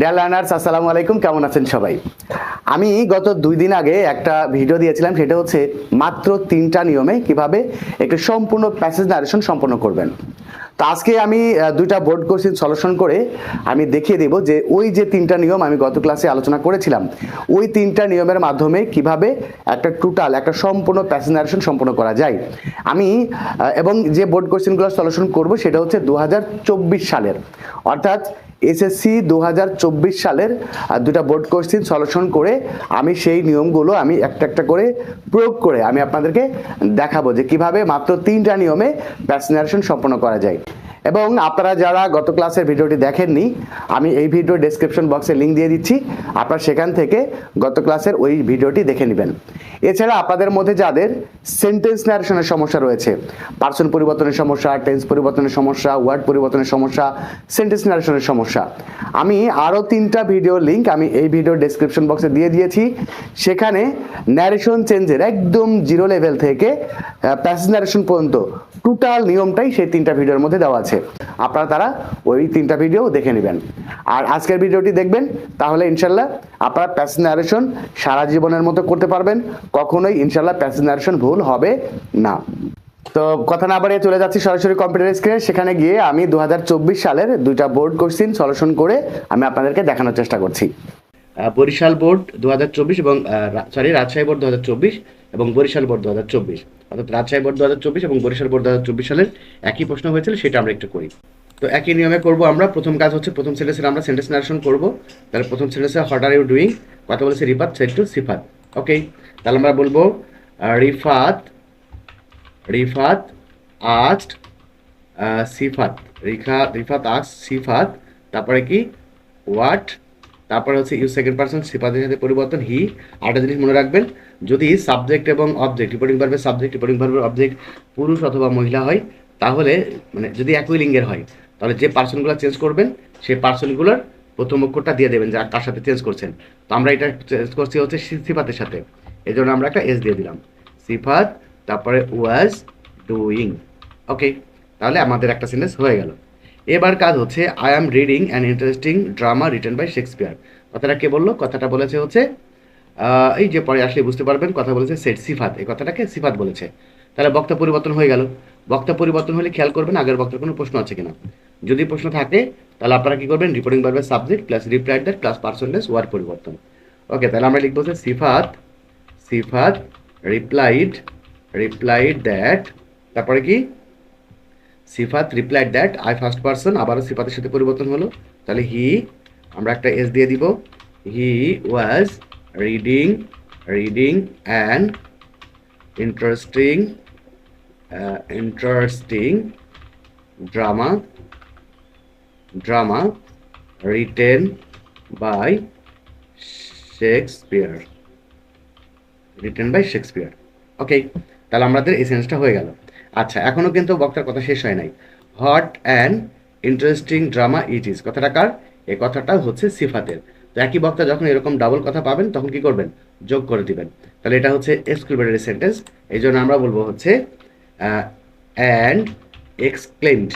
Dear learners, আসসালামু আলাইকুম। কেমন আছেন সবাই? আমি গত 2 দিন আগে একটা ভিডিও দিয়েছিলাম, সেটা হচ্ছে মাত্র 3টা নিয়মে কিভাবে একটি সম্পূর্ণ প্যাসেজ নারেশন সম্পন্ন করবেন। তো আজকে আমি 2টা বোর্ড কোশ্চেন সলিউশন করে আমি দেখিয়ে দেব যে ওই যে 3টা নিয়ম আমি গত ক্লাসে আলোচনা করেছিলাম, ওই 3টা নিয়মের মাধ্যমে কিভাবে একটা সম্পূর্ণ প্যাসেজ নারেশন সম্পন্ন করা যায়। আমি এবং যে বোর্ড কোশ্চেনগুলো সলিউশন করব সেটা হচ্ছে 2024 সালের, অর্থাৎ এসএসসি 2024 সালের 2টা বোর্ড কোশ্চেন সলিউশন করে আমি সেই নিয়মগুলো আমি একটা একটা করে প্রয়োগ করে আমি আপনাদেরকে দেখাবো যে কিভাবে মাত্র 3টা নিয়মে প্যাসেজ নারেশন সম্পন্ন করা যায়। এবং আপনারা যারা গত ক্লাসের ভিডিওটি দেখেননি, আমি এই ভিডিও ডেসক্রিপশন বক্সে লিঙ্ক দিয়ে দিচ্ছি, আপনারা সেখান থেকে গত ক্লাসের ওই ভিডিওটি দেখে নেবেন। এছাড়া আপনাদের মধ্যে যাদের সেন্টেন্স ন্যারেশনের সমস্যা রয়েছে, পার্সন পরিবর্তনের সমস্যা, টেন্স পরিবর্তনের সমস্যা, ওয়ার্ড পরিবর্তনের সমস্যা, সেন্টেন্স ন্যারেশনের সমস্যা, আমি আরও 3টা ভিডিও লিঙ্ক আমি এই ভিডিও ডেসক্রিপশন বক্সে দিয়ে দিয়েছি। সেখানে ন্যারেশন চেঞ্জের একদম জিরো লেভেল থেকে প্যাসেজ ন্যারেশন পর্যন্ত টোটাল নিয়মটাই সেই 3টা ভিডিওর মধ্যে দেওয়া আছে। আপনারা তারা ওই 3টা ভিডিও দেখে নেবেন। আর আজকের ভিডিওটি দেখবেন, তাহলে ইনশাল্লাহ আপনারা প্যাসেজ ন্যারেশন সারা জীবনের মতো করতে পারবেন। কখনোই ইনশাল্লাহ প্যাসেজ ন্যারেশন ভুল হবে না। তো কথা না বাড়িয়ে চলে যাচ্ছি সরাসরি কম্পিউটার স্ক্রিনে। সেখানে গিয়ে আমি 2024 সালের 2টা বোর্ড কোশ্চেন সলিউশন করে আমি আপনাদেরকে দেখানোর চেষ্টা করছি। বরিশাল বোর্ড 2024 এবং রাজশাহী বোর্ড 2024 এবং বরিশাল বোর্ড 2024, অর্থাৎ রাজশাহী বোর্ড 2024 এবং বরিশাল বোর্ড 2024 সালের একই প্রশ্ন হয়েছিল, সেটা আমরা একটু করি। তো একই নিয়মে করব আমরা। প্রথম কাজ হচ্ছে প্রথম সেন্টেন্সের আমরা সেন্টেন্স নারেশন করব। তাহলে প্রথম সেন্টেন্সে হোয়াট আর ইউ ডুইং, কথা বলেছে রিফাত সেড টু সিফাত। ওকে, তাহলে আমরা বলবো রিফাত রিফাত আস্কড সিফাত, রিফাত আস্কড সিফাত, তারপরে কি হোয়াট, তারপরে হচ্ছে ইউ সেকেন্ড পারসন সিফাতের সাথে পরিবর্তন হি। আরেকটা জিনিস মনে রাখবেন, যদি সাবজেক্ট এবং অবজেক্ট, রিপোর্টিং ভার্বের সাবজেক্ট, রিপোর্টিং ভার্বের অবজেক্ট পুরুষ অথবা মহিলা হয়, তাহলে মানে যদি একই লিঙ্গের হয়, তাহলে যে পার্সনগুলো চেঞ্জ করবেন সেই পার্সনগুলোর প্রথম অক্ষরটা দিয়ে দেবেন, যা কার সাথে চেঞ্জ করছেন। তো আমরা এটা চেঞ্জ করছি হচ্ছে সিফাতের সাথে, এই জন্য আমরা একটা এস দিয়ে দিলাম, সিফাত, তারপরে ওয়াজ ডুইং। ওকে, তাহলে আমাদের একটা সেন্টেন্স হয়ে গেল। এবার কাজ হচ্ছে I am reading an interesting drama written by Shakespeare. কথাটা কে বললো? কথাটা বলেছে হচ্ছে এই যে পরে আসলে বুঝতে পারবেন, কথা বলেছে সেট সিফাত, এই কথাটাকে সিফাত বলেছে। তাহলে বক্তা পরিবর্তন হয়ে গেল। বক্তা পরিবর্তন হলে খেয়াল করবেন আগের বক্তার কোনো প্রশ্ন আছে কিনা। যদি প্রশ্ন থাকে তাহলে আপনারা কি করবেন, রিপোর্টিং ভার্বের subject plus replied that plus personless word পরিবর্তন। ওকে, তাহলে আমরা লিখবো যে সিফাত সিফাত রিপ্লাইড দ্যাট, তারপরে কি Sifat replied that I first person, আবারও সিফাতের সাথে পরিবর্তন হলো, তাহলে হি, আমরা একটা এস দিয়ে দিব, he was reading and interesting drama written by Shakespeare. Okay, তাহলে আমাদের এই সেন্সটা হয়ে গেল। আচ্ছা, এখনও কিন্তু বক্তার কথা শেষ হয় নাই। Hot and interesting drama it is, কথাটা কার? এই কথাটা হচ্ছে সিফাতের। তো একই বক্তা যখন এরকম ডাবল কথা পাবেন তখন কি করবেন, যোগ করে দিবেন। তাহলে এটা হচ্ছে এক্সক্লেমেটরি সেন্টেন্স, এই জন্য আমরা বলবো হচ্ছে and exclaimed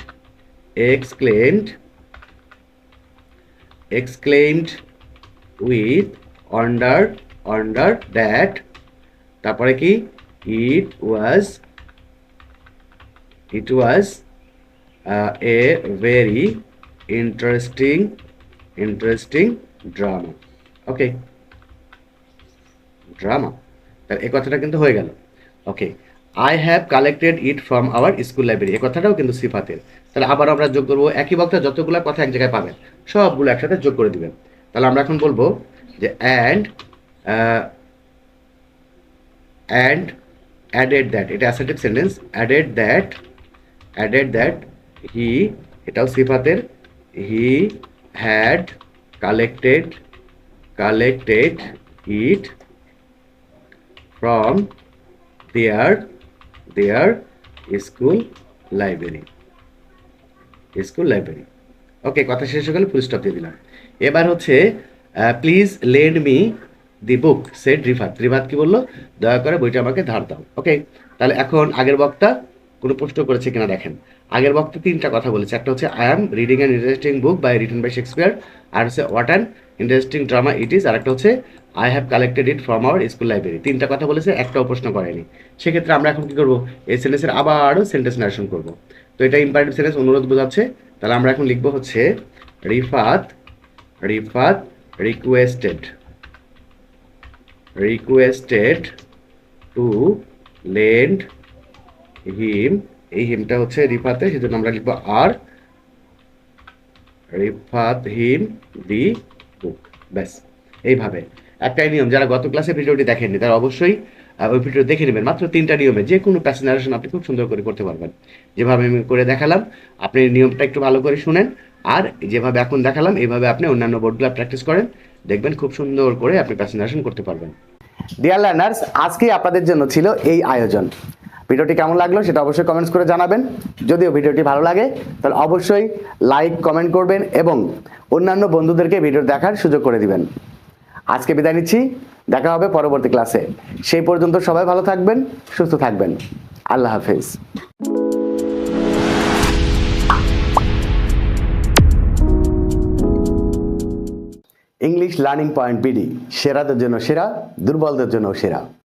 with wonder that, তারপরে কি it was a very interesting drama. Okay, drama, তাহলে এই কথাটা কিন্তু হয়ে গেল। Okay, I have collected it from our school library, এই কথাটাও কিন্তু সিফাতের। তাহলে আবার আমরা যোগ করবো, একই বক্তা যতগুলো কথা এক জায়গায় পাবেন সবগুলো একসাথে যোগ করে দিবেন। তাহলে আমরা এখন বলবো যে অ্যান্ড অ্যাডেড দ্যাট, এটা assertive sentence, added that he, এটাও সিফাতের, he had collected it from their school library. Okay, কথা শেষ হয়ে গেলে ফুল স্টপ দিয়ে দিলাম। এবার হচ্ছে please lend me the book said Rifat কি বললো, দয়া করে বইটা আমাকে ধার দাও। ওকে, তাহলে এখন আগের বক্তা কোনো প্রশ্ন করেছে কিনা দেখেন। আগের বক্তব্যে তিনটা কথা বলেছে, একটা হচ্ছে I am reading an interesting book by written by Shakespeare, আর হচ্ছে what an interesting drama it is, আর একটা হচ্ছে I have collected it from our school library. তিনটা কথা বলেছে, একটাও প্রশ্ন করেনি। সেক্ষেত্রে আমরা এখন কি করবো, এই সেন্টেন্সের আবারও সেন্টেন্স নারেশন করবো। তো এটা ইম্পারেটিভ সেন্টেন্স, অনুরোধ বোঝাচ্ছে। তাহলে আমরা এখন লিখবো হচ্ছে Rifat Rifat requested to lend him, এই হিমটা হচ্ছে রিফাতে, সেজন্য আমরা লিখবো আর রিফাত হিম দি বুক। ব্যাস, এইভাবে একটাই নিয়ম। যারা গত ক্লাসে ভিডিওটি দেখেননি তারা অবশ্যই ওই ভিডিও দেখে নেবেন। মাত্র 3টা নিয়মে যে কোনো প্যাসেজ নারেশন আপনি খুব সুন্দর করে করতে পারবেন। যেভাবে আমি করে দেখালাম, আপনি নিয়মটা একটু ভালো করে শুনেন, আর যেভাবে এখন দেখালাম এইভাবে আপনি অন্যান্য বোর্ডগুলো প্র্যাকটিস করেন, দেখবেন খুব সুন্দর করে আপনি প্যাসেজ নারেশন করতে পারবেন। ডিয়ার লার্নার্স, আজকে আপনাদের জন্য ছিল এই আয়োজন। ভিডিওটি কেমন লাগলো সেটা অবশ্যই কমেন্টস করে জানাবেন। যদিও ভিডিওটি ভালো লাগে তাহলে অবশ্যই লাইক কমেন্ট করবেন এবং অন্যান্য বন্ধুদেরকে ভিডিও দেখার সুযোগ করে দিবেন। আজকে বিদায় নিচ্ছি, দেখা হবে পরবর্তী ক্লাসে। সেই পর্যন্ত সবাই ভালো থাকবেন, সুস্থ থাকবেন। আল্লাহ হাফেজ। ইংলিশ লার্নিং পয়েন্ট বিডি, সেরাদের জন্য সেরা, দুর্বলদের জন্য সেরা।